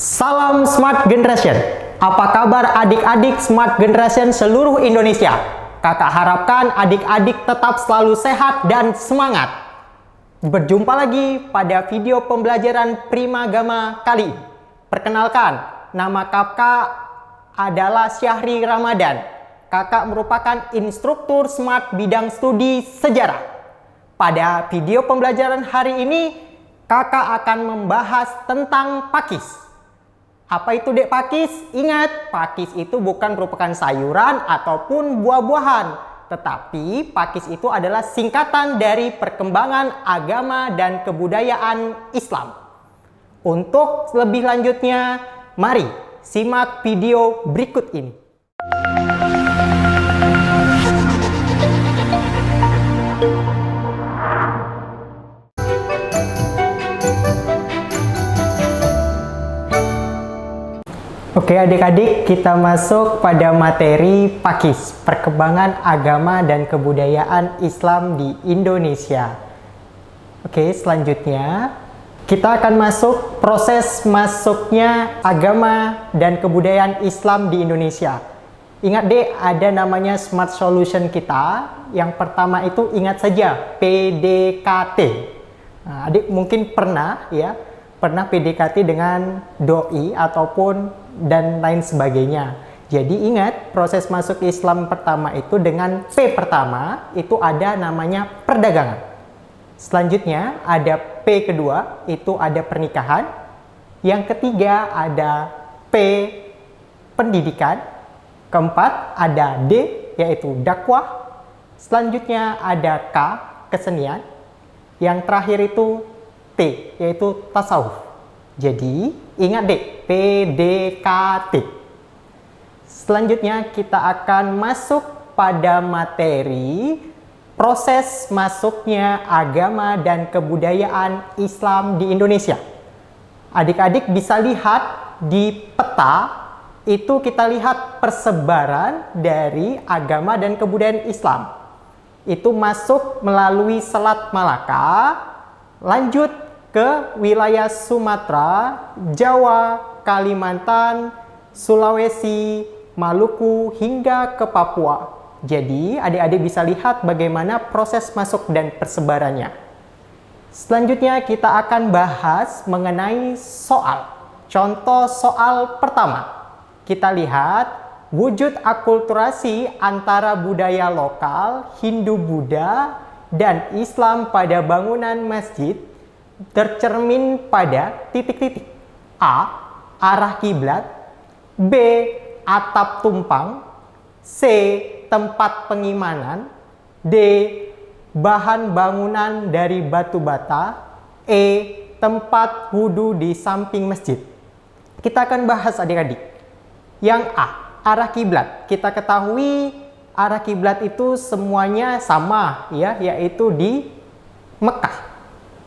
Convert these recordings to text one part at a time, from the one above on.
Salam Smart Generation. Apa kabar adik-adik Smart Generation seluruh Indonesia? Kakak harapkan adik-adik tetap selalu sehat dan semangat. Berjumpa lagi pada video pembelajaran Primagama kali ini. Perkenalkan, nama kakak adalah Syahri Ramadan. Kakak merupakan instruktur Smart bidang studi sejarah. Pada video pembelajaran hari ini, kakak akan membahas tentang pakis. Apa itu dek pakis? Ingat, pakis itu bukan merupakan sayuran ataupun buah-buahan. Tetapi pakis itu adalah singkatan dari perkembangan agama dan kebudayaan Islam. Untuk lebih lanjutnya, mari simak video berikut ini. Oke adik-adik, kita masuk pada materi pakis, perkembangan agama dan kebudayaan Islam di Indonesia. Oke, selanjutnya kita akan masuk proses masuknya agama dan kebudayaan Islam di Indonesia. Ingat deh, ada namanya Smart Solution kita. Yang pertama itu ingat saja, PDKT. Nah, adik mungkin pernah PDKT dengan doi ataupun dan lain sebagainya. Jadi ingat, proses masuk Islam pertama itu dengan P pertama itu ada namanya perdagangan. Selanjutnya ada P kedua itu ada pernikahan. Yang ketiga ada P pendidikan. Keempat ada D yaitu dakwah. Selanjutnya ada K kesenian. Yang terakhir itu T yaitu tasawuf. Jadi ingat deh, PDKT. Selanjutnya kita akan masuk pada materi proses masuknya agama dan kebudayaan Islam di Indonesia. Adik-adik bisa lihat di peta, itu kita lihat persebaran dari agama dan kebudayaan Islam. Itu masuk melalui Selat Malaka, lanjut ke wilayah Sumatera, Jawa, Kalimantan, Sulawesi, Maluku, hingga ke Papua. Jadi, adik-adik bisa lihat bagaimana proses masuk dan persebarannya. Selanjutnya, kita akan bahas mengenai soal. Contoh soal pertama. Kita lihat wujud akulturasi antara budaya lokal, Hindu-Buddha, dan Islam pada bangunan masjid tercermin pada titik-titik. A. Arah kiblat. B. Atap tumpang. C. Tempat pengimanan. D. Bahan bangunan dari batu bata. E. Tempat wudhu di samping masjid. Kita akan bahas adik-adik. Yang A. Arah kiblat. Kita ketahui arah kiblat itu semuanya sama, yaitu di Mekah.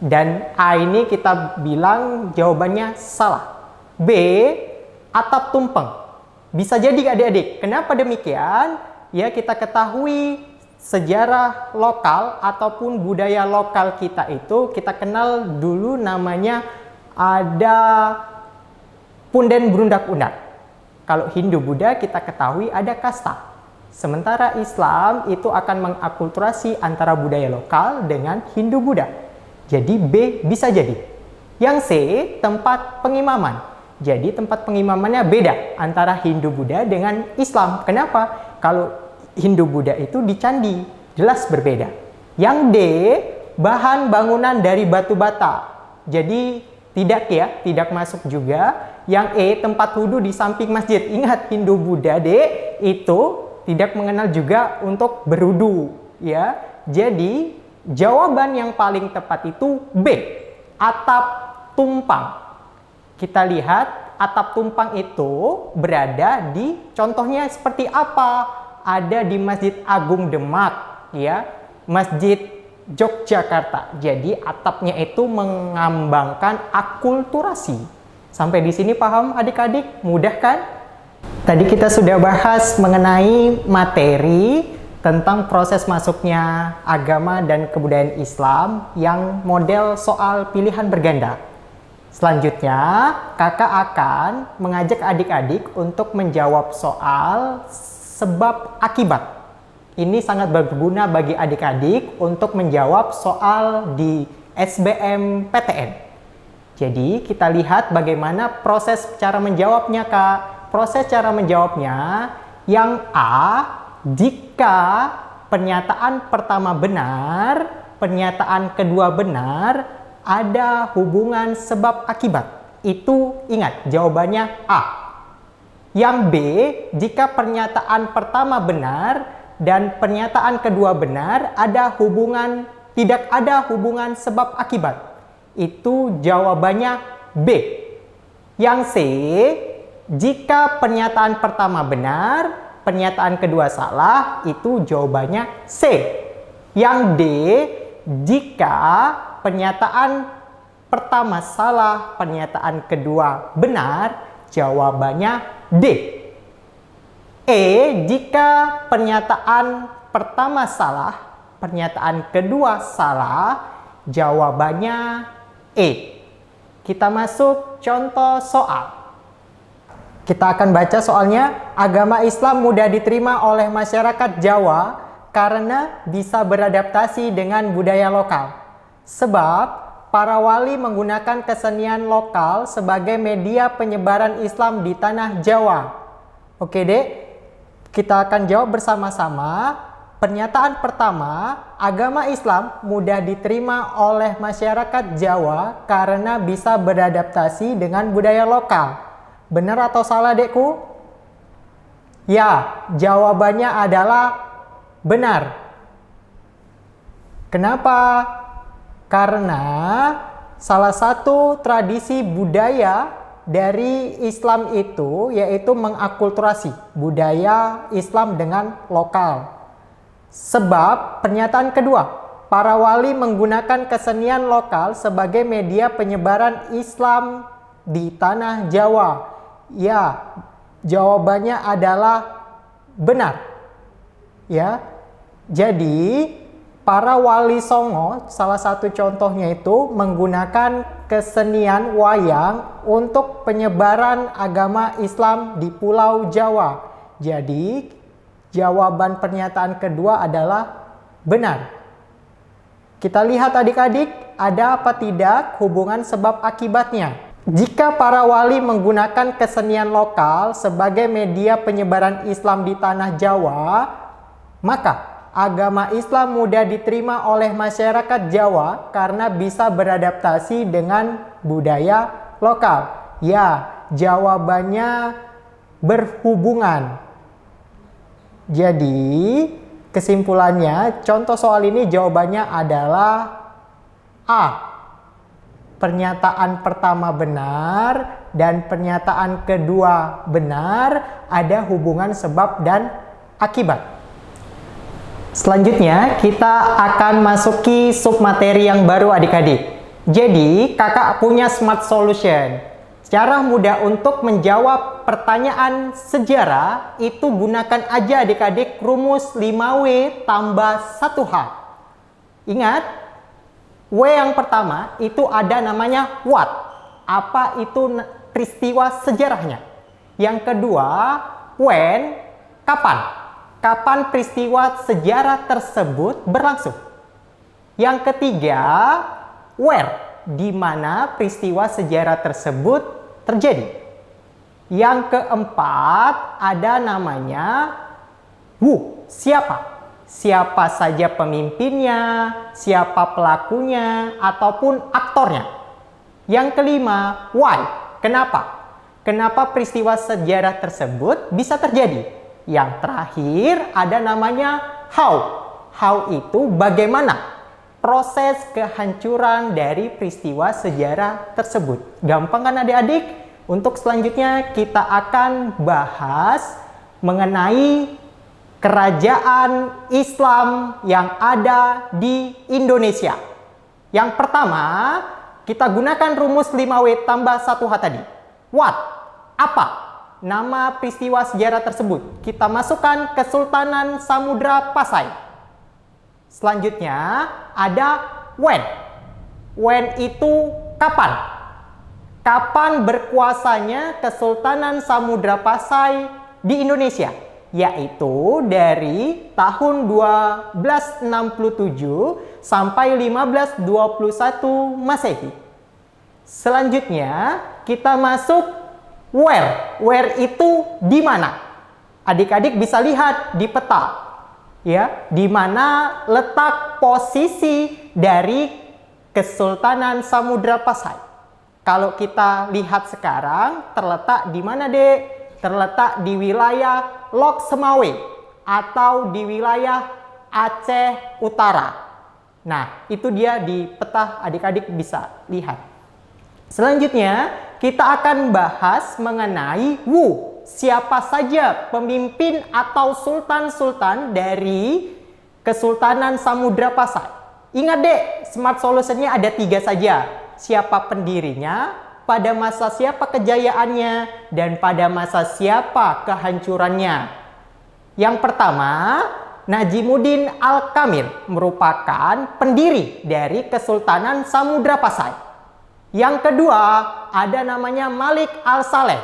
Dan A ini kita bilang jawabannya salah. B. Atap tumpeng. Bisa jadi adik-adik. Kenapa demikian? Ya, kita ketahui sejarah lokal ataupun budaya lokal kita itu kita kenal dulu namanya ada punden berundak-undak. Kalau Hindu-Buddha kita ketahui ada kasta. Sementara Islam itu akan mengakulturasi antara budaya lokal dengan Hindu-Buddha. Jadi B bisa jadi. Yang C, tempat pengimaman. Jadi tempat pengimamannya beda antara Hindu-Buddha dengan Islam. Kenapa? Kalau Hindu-Buddha itu di candi, jelas berbeda. Yang D, bahan bangunan dari batu bata. Jadi tidak masuk juga. Yang E, tempat wudhu di samping masjid. Ingat, Hindu-Buddha D itu tidak mengenal juga untuk berwudhu, ya. Jadi jawaban yang paling tepat itu B, atap tumpang. Kita lihat atap tumpang itu berada di contohnya seperti apa? Ada di Masjid Agung Demak, ya, Masjid Yogyakarta. Jadi atapnya itu mengambangkan akulturasi. Sampai di sini paham adik-adik? Mudah kan? Tadi kita sudah bahas mengenai materi tentang proses masuknya agama dan kebudayaan Islam yang model soal pilihan berganda. Selanjutnya, kakak akan mengajak adik-adik untuk menjawab soal sebab akibat. Ini sangat berguna bagi adik-adik untuk menjawab soal di SBMPTN. Jadi, kita lihat bagaimana proses cara menjawabnya, Kak. Proses cara menjawabnya, yang A, jika pernyataan pertama benar, pernyataan kedua benar, ada hubungan sebab akibat. Itu ingat, jawabannya A. Yang B, jika pernyataan pertama benar dan pernyataan kedua benar, tidak ada hubungan sebab akibat. Itu jawabannya B. Yang C, jika pernyataan pertama benar, pernyataan kedua salah, itu jawabannya C. Yang D, jika pernyataan pertama salah, pernyataan kedua benar, jawabannya D. E, jika pernyataan pertama salah, pernyataan kedua salah, jawabannya E. Kita masuk contoh soal. Kita akan baca soalnya. Agama Islam mudah diterima oleh masyarakat Jawa karena bisa beradaptasi dengan budaya lokal. Sebab para wali menggunakan kesenian lokal sebagai media penyebaran Islam di tanah Jawa. Oke, Dek. Kita akan jawab bersama-sama. Pernyataan pertama, agama Islam mudah diterima oleh masyarakat Jawa karena bisa beradaptasi dengan budaya lokal. Benar atau salah, Dekku? Ya, jawabannya adalah benar. Kenapa? Karena salah satu tradisi budaya dari Islam itu yaitu mengakulturasi budaya Islam dengan lokal. Sebab pernyataan kedua, para wali menggunakan kesenian lokal sebagai media penyebaran Islam di tanah Jawa. Ya, jawabannya adalah benar. Ya. Jadi, para wali Songo, salah satu contohnya itu menggunakan kesenian wayang untuk penyebaran agama Islam di Pulau Jawa. Jadi, jawaban pernyataan kedua adalah benar. Kita lihat adik-adik, ada apa tidak hubungan sebab akibatnya. Jika para wali menggunakan kesenian lokal sebagai media penyebaran Islam di tanah Jawa, maka agama Islam mudah diterima oleh masyarakat Jawa karena bisa beradaptasi dengan budaya lokal. Ya, jawabannya berhubungan. Jadi, kesimpulannya, contoh soal ini jawabannya adalah A. Pernyataan pertama benar dan pernyataan kedua benar, ada hubungan sebab dan akibat. Selanjutnya, kita akan masuki submateri yang baru adik-adik. Jadi, kakak punya smart solution. Cara mudah untuk menjawab pertanyaan sejarah itu gunakan aja adik-adik rumus 5W tambah 1H. Ingat, W yang pertama itu ada namanya what. Apa itu peristiwa sejarahnya. Yang kedua, when, kapan. Kapan peristiwa sejarah tersebut berlangsung. Yang ketiga, where, di mana peristiwa sejarah tersebut terjadi. Yang keempat, ada namanya who, siapa. Siapa saja pemimpinnya, siapa pelakunya, ataupun aktornya. Yang kelima, why, kenapa. Kenapa peristiwa sejarah tersebut bisa terjadi. Yang terakhir, ada namanya how. How itu bagaimana proses kehancuran dari peristiwa sejarah tersebut. Gampang kan adik-adik? Untuk selanjutnya kita akan bahas mengenai kerajaan Islam yang ada di Indonesia. Yang pertama, kita gunakan rumus 5W tambah 1H tadi. What? Apa? Nama peristiwa sejarah tersebut. Kita masukkan Kesultanan Samudra Pasai. Selanjutnya, ada when. When itu kapan? Kapan berkuasanya Kesultanan Samudra Pasai di Indonesia? Yaitu dari tahun 1267 sampai 1521 Masehi. Selanjutnya kita masuk where. Where itu di mana? Adik-adik bisa lihat di peta, ya, di mana letak posisi dari Kesultanan Samudra Pasai. Kalau kita lihat sekarang, terletak di mana, Dek? Terletak di wilayah Lok Semawe atau di wilayah Aceh Utara. Nah, itu dia di peta, adik-adik bisa lihat. Selanjutnya, kita akan bahas mengenai Wu. Siapa saja pemimpin atau sultan-sultan dari Kesultanan Samudra Pasai. Ingat, Dek, smart solutionnya ada 3 saja. Siapa pendirinya, pada masa siapa kejayaannya, dan pada masa siapa kehancurannya. Yang pertama, Najimuddin Al-Kamil merupakan pendiri dari Kesultanan Samudra Pasai. Yang kedua, ada namanya Malik Al-Saleh,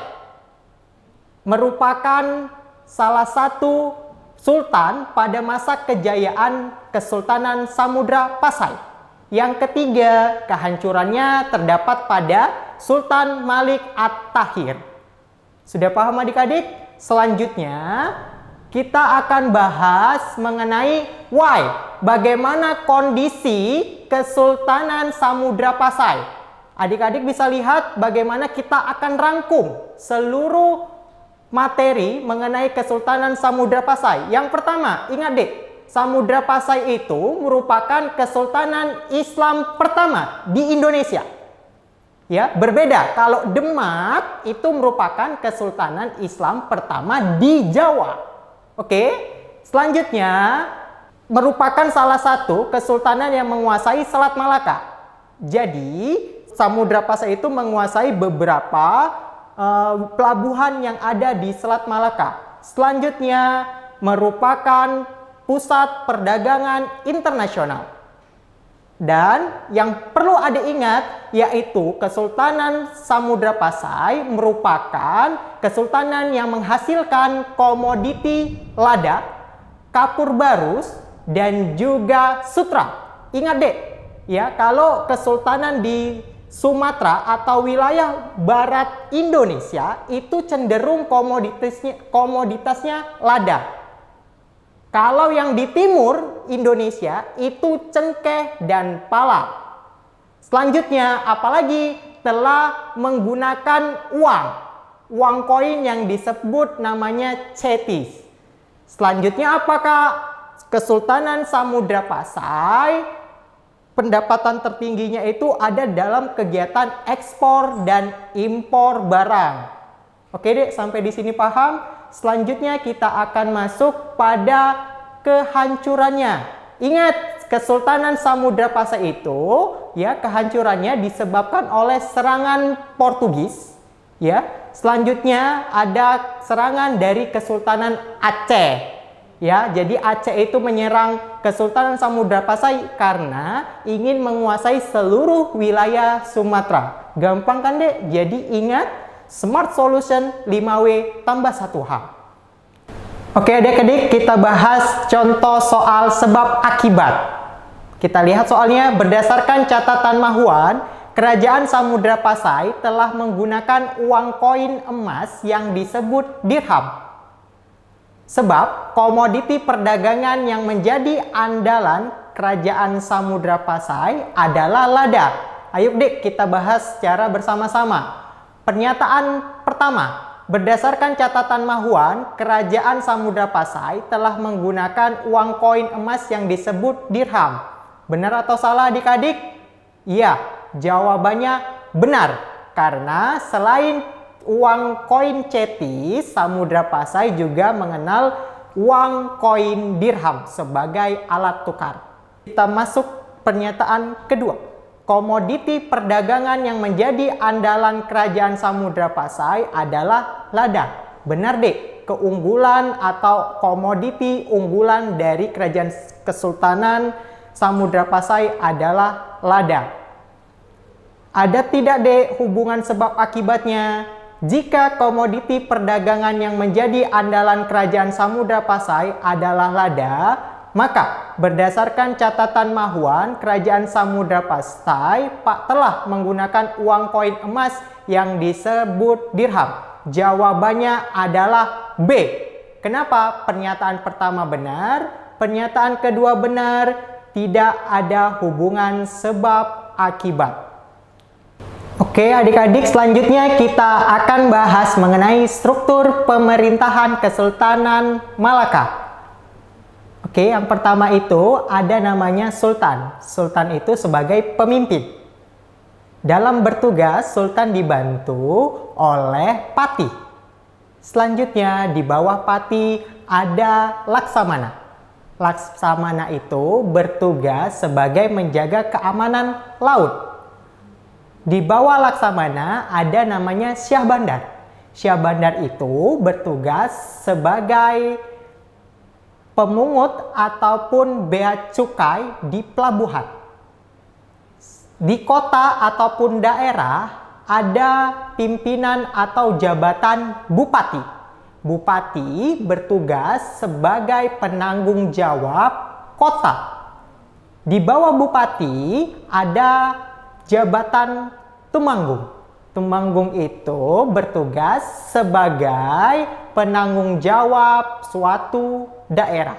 merupakan salah satu sultan pada masa kejayaan Kesultanan Samudra Pasai. Yang ketiga, kehancurannya terdapat pada Sultan Malik At-Tahir. Sudah paham adik-adik? Selanjutnya, kita akan bahas mengenai why. Bagaimana kondisi Kesultanan Samudra Pasai. Adik-adik bisa lihat bagaimana kita akan rangkum seluruh materi mengenai Kesultanan Samudra Pasai. Yang pertama, ingat, Dek, Samudra Pasai itu merupakan kesultanan Islam pertama di Indonesia. Ya, berbeda kalau Demak itu merupakan kesultanan Islam pertama di Jawa. Oke. Selanjutnya merupakan salah satu kesultanan yang menguasai Selat Malaka. Jadi, Samudra Pasai itu menguasai beberapa pelabuhan yang ada di Selat Malaka. Selanjutnya merupakan pusat perdagangan internasional. Dan yang perlu ada ingat, yaitu Kesultanan Samudra Pasai merupakan kesultanan yang menghasilkan komoditi lada, kapur barus, dan juga sutra. Ingat, Dek, ya, kalau kesultanan di Sumatera atau wilayah barat Indonesia itu cenderung komoditasnya lada. Kalau yang di timur Indonesia itu cengkeh dan pala. Selanjutnya, apalagi telah menggunakan uang koin yang disebut namanya cetis. Selanjutnya, apakah Kesultanan Samudra Pasai pendapatan tertingginya itu ada dalam kegiatan ekspor dan impor barang. Oke, Dek, sampai di sini paham? Selanjutnya kita akan masuk pada kehancurannya. Ingat, Kesultanan Samudra Pasai itu, ya, kehancurannya disebabkan oleh serangan Portugis, ya. Selanjutnya ada serangan dari Kesultanan Aceh, ya. Jadi Aceh itu menyerang Kesultanan Samudra Pasai karena ingin menguasai seluruh wilayah Sumatera. Gampang kan, Dek? Jadi ingat, Smart Solution 5W tambah 1H. Oke, adik-adik, kita bahas contoh soal sebab akibat. Kita lihat soalnya. Berdasarkan catatan Mahuan, Kerajaan Samudra Pasai telah menggunakan uang koin emas yang disebut dirham. Sebab komoditi perdagangan yang menjadi andalan Kerajaan Samudra Pasai adalah lada. Ayo, Dek, kita bahas secara bersama-sama. Pernyataan pertama, berdasarkan catatan Mahuan, Kerajaan Samudra Pasai telah menggunakan uang koin emas yang disebut dirham. Benar atau salah, adik-adik? Iya, jawabannya benar. Karena selain uang koin cetis, Samudra Pasai juga mengenal uang koin dirham sebagai alat tukar. Kita masuk pernyataan kedua. Komoditi perdagangan yang menjadi andalan Kerajaan Samudra Pasai adalah lada. Benar, Dek. Keunggulan atau komoditi unggulan dari Kerajaan Kesultanan Samudra Pasai adalah lada. Ada tidak dek hubungan sebab akibatnya? Jika komoditi perdagangan yang menjadi andalan kerajaan Samudra Pasai adalah lada, maka berdasarkan catatan Mahuan, kerajaan Samudra Pasai telah menggunakan uang koin emas yang disebut dirham. Jawabannya adalah B. Kenapa pernyataan pertama benar, pernyataan kedua benar, tidak ada hubungan sebab akibat. Oke adik-adik, selanjutnya kita akan bahas mengenai struktur pemerintahan Kesultanan Malaka. Oke, yang pertama itu ada namanya Sultan. Sultan itu sebagai pemimpin. Dalam bertugas, Sultan dibantu oleh Pati. Selanjutnya di bawah Pati ada Laksamana. Laksamana itu bertugas sebagai menjaga keamanan laut. Di bawah Laksamana ada namanya Syah Bandar. Syah Bandar itu bertugas sebagai pemungut ataupun bea cukai di pelabuhan. Di kota ataupun daerah ada pimpinan atau jabatan bupati. Bupati bertugas sebagai penanggung jawab kota. Di bawah bupati ada jabatan Tumanggung. Tumanggung itu bertugas sebagai penanggung jawab suatu daerah.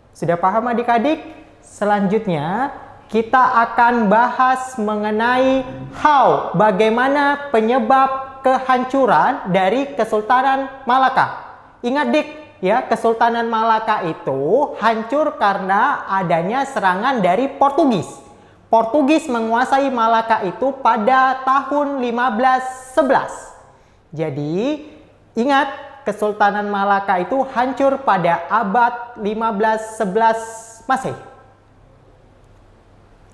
Sudah paham adik-adik? Selanjutnya kita akan bahas mengenai bagaimana penyebab kehancuran dari Kesultanan Malaka. Ingat dik, ya, Kesultanan Malaka itu hancur karena adanya serangan dari Portugis. Portugis menguasai Malaka itu pada tahun 1511. Jadi, ingat Kesultanan Malaka itu hancur pada abad 1511 Masehi.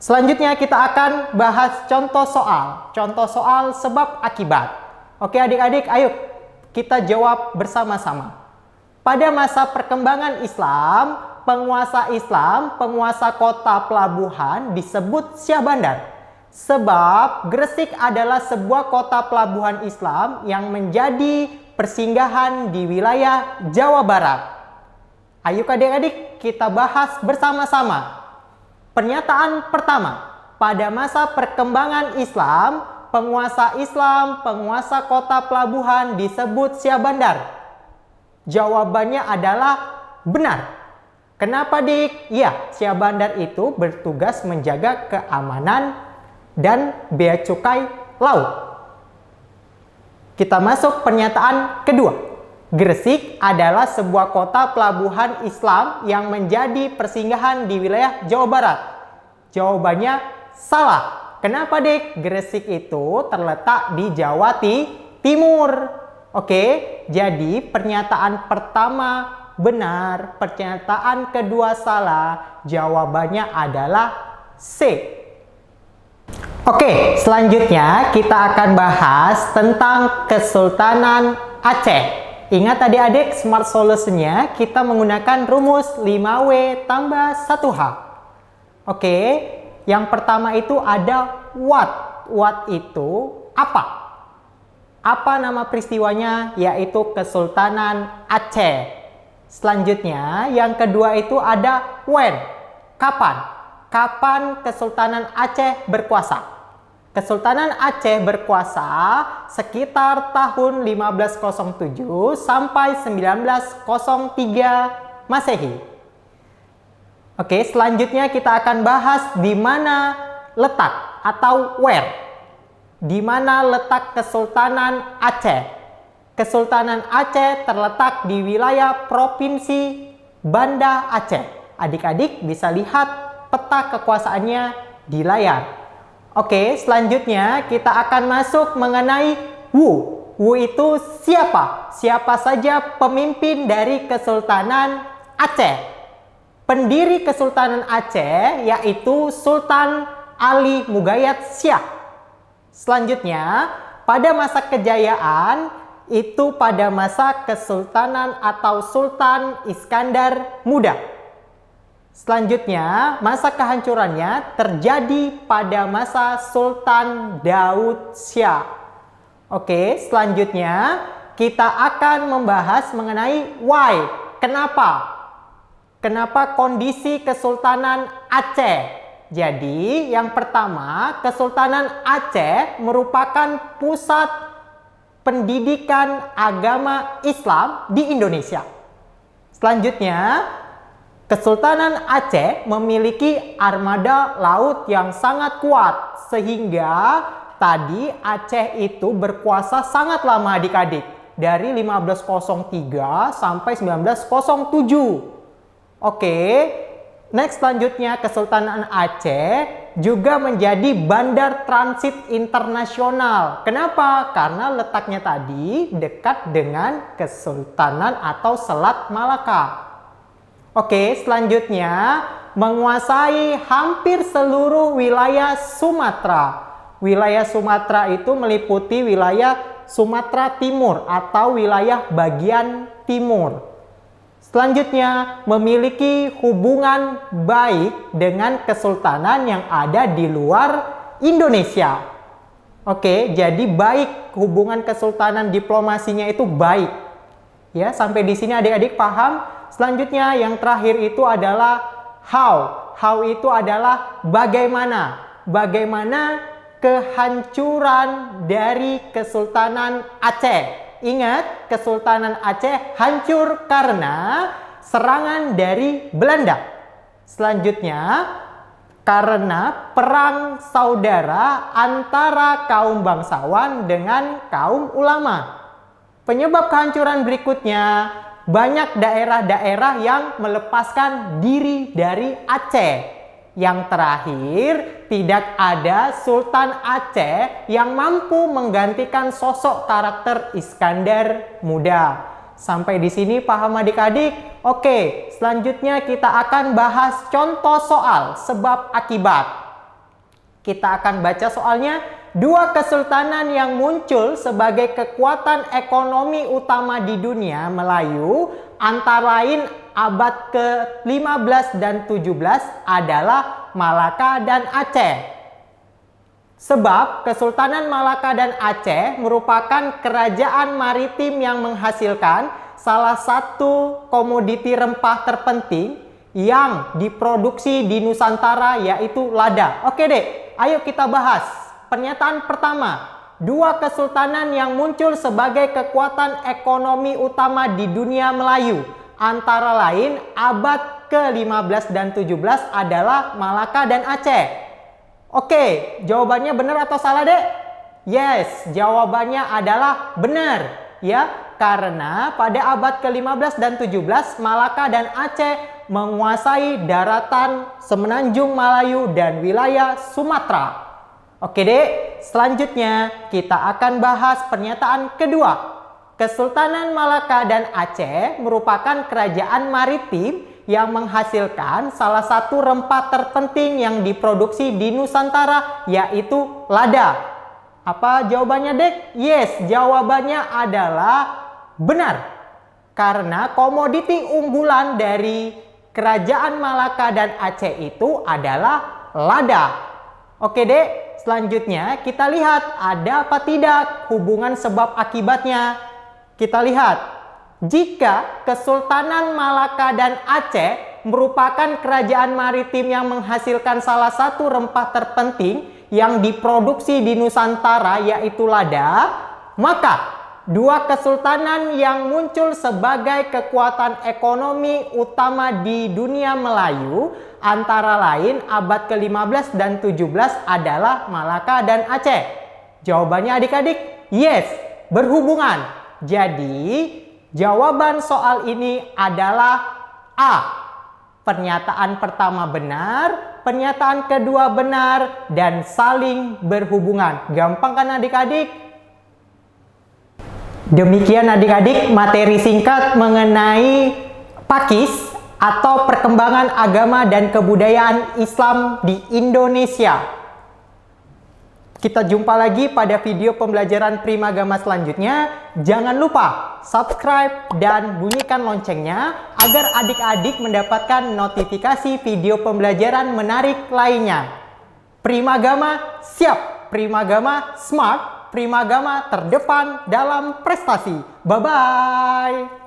Selanjutnya kita akan bahas contoh soal sebab akibat. Oke adik-adik, ayo kita jawab bersama-sama. Pada masa perkembangan Islam, penguasa kota pelabuhan disebut Syah Bandar. Sebab Gresik adalah sebuah kota pelabuhan Islam yang menjadi persinggahan di wilayah Jawa Barat. Ayo adik-adik kita bahas bersama-sama. Pernyataan pertama, pada masa perkembangan Islam, penguasa kota pelabuhan disebut Syah Bandar. Jawabannya adalah benar. Kenapa dik? Ya, Syah Bandar itu bertugas menjaga keamanan dan bea cukai laut. Kita masuk pernyataan kedua. Gresik adalah sebuah kota pelabuhan Islam yang menjadi persinggahan di wilayah Jawa Barat. Jawabannya salah. Kenapa dik? Gresik itu terletak di Jawa Timur. Oke, jadi pernyataan pertama benar, pernyataan kedua salah, jawabannya adalah C. Oke, selanjutnya kita akan bahas tentang Kesultanan Aceh. Ingat adik-adik, smart solution-nya kita menggunakan rumus 5W tambah 1H. Oke, yang pertama itu ada Wat. Wat itu apa? Apa nama peristiwanya? Yaitu Kesultanan Aceh. Selanjutnya, yang kedua itu ada when. Kapan? Kapan Kesultanan Aceh berkuasa? Kesultanan Aceh berkuasa sekitar tahun 1507 sampai 1903 Masehi. Oke, selanjutnya kita akan bahas di mana letak atau where. Di mana letak Kesultanan Aceh? Kesultanan Aceh terletak di wilayah Provinsi Banda Aceh. Adik-adik bisa lihat peta kekuasaannya di layar. Oke, selanjutnya kita akan masuk mengenai Wu. Wu itu siapa? Siapa saja pemimpin dari Kesultanan Aceh? Pendiri Kesultanan Aceh yaitu Sultan Ali Mugayat Syah. Selanjutnya, pada masa kejayaan itu pada masa Kesultanan atau Sultan Iskandar Muda. Selanjutnya, masa kehancurannya terjadi pada masa Sultan Daud Syah. Oke, selanjutnya kita akan membahas mengenai why. Kenapa kondisi Kesultanan Aceh? Jadi, yang pertama, Kesultanan Aceh merupakan pusat pendidikan agama Islam di Indonesia. Selanjutnya, Kesultanan Aceh memiliki armada laut yang sangat kuat, sehingga tadi Aceh itu berkuasa sangat lama adik-adik, dari 1503 sampai 1907. Oke, next selanjutnya Kesultanan Aceh juga menjadi bandar transit internasional. Kenapa? Karena letaknya tadi dekat dengan Kesultanan atau Selat Malaka. Oke, selanjutnya menguasai hampir seluruh wilayah Sumatera. Wilayah Sumatera itu meliputi wilayah Sumatera Timur atau wilayah bagian timur. Selanjutnya, memiliki hubungan baik dengan kesultanan yang ada di luar Indonesia. Oke, jadi baik, hubungan kesultanan diplomasinya itu baik. Ya, sampai di sini adik-adik paham? Selanjutnya yang terakhir itu adalah how. How itu adalah bagaimana. Bagaimana kehancuran dari Kesultanan Aceh. Ingat, Kesultanan Aceh hancur karena serangan dari Belanda. Selanjutnya, karena perang saudara antara kaum bangsawan dengan kaum ulama. Penyebab kehancuran berikutnya, banyak daerah-daerah yang melepaskan diri dari Aceh. Yang terakhir, tidak ada Sultan Aceh yang mampu menggantikan sosok karakter Iskandar Muda. Sampai di sini paham adik-adik? Oke, selanjutnya kita akan bahas contoh soal sebab akibat. Kita akan baca soalnya. Dua kesultanan yang muncul sebagai kekuatan ekonomi utama di dunia Melayu antara lain abad ke-15 dan 17 adalah Malaka dan Aceh. Sebab Kesultanan Malaka dan Aceh merupakan kerajaan maritim yang menghasilkan salah satu komoditi rempah terpenting yang diproduksi di Nusantara, yaitu lada. Oke deh, ayo kita bahas. Pernyataan pertama, dua kesultanan yang muncul sebagai kekuatan ekonomi utama di dunia Melayu antara lain abad ke-15 dan 17 adalah Malaka dan Aceh. Oke, jawabannya benar atau salah, Dek? Yes, jawabannya adalah benar. Ya, karena pada abad ke-15 dan 17 Malaka dan Aceh menguasai daratan Semenanjung Melayu dan wilayah Sumatera. Oke dek, selanjutnya kita akan bahas pernyataan kedua. Kesultanan Malaka dan Aceh merupakan kerajaan maritim yang menghasilkan salah satu rempah terpenting yang diproduksi di Nusantara, yaitu lada. Apa jawabannya dek? Yes, jawabannya adalah benar. Karena komoditi unggulan dari kerajaan Malaka dan Aceh itu adalah lada. Oke dek. Selanjutnya kita lihat ada apa tidak hubungan sebab akibatnya. Kita lihat, jika Kesultanan Malaka dan Aceh merupakan kerajaan maritim yang menghasilkan salah satu rempah terpenting yang diproduksi di Nusantara, yaitu lada, maka dua kesultanan yang muncul sebagai kekuatan ekonomi utama di dunia Melayu antara lain abad ke-15 dan 17 adalah Malaka dan Aceh. Jawabannya adik-adik, yes, berhubungan. Jadi, jawaban soal ini adalah A. Pernyataan pertama benar, pernyataan kedua benar, dan saling berhubungan. Gampang kan adik-adik? Demikian adik-adik materi singkat mengenai Pakis atau perkembangan agama dan kebudayaan Islam di Indonesia. Kita jumpa lagi pada video pembelajaran Primagama selanjutnya. Jangan lupa subscribe dan bunyikan loncengnya agar adik-adik mendapatkan notifikasi video pembelajaran menarik lainnya. Primagama siap, Primagama smart, Primagama terdepan dalam prestasi. Bye-bye.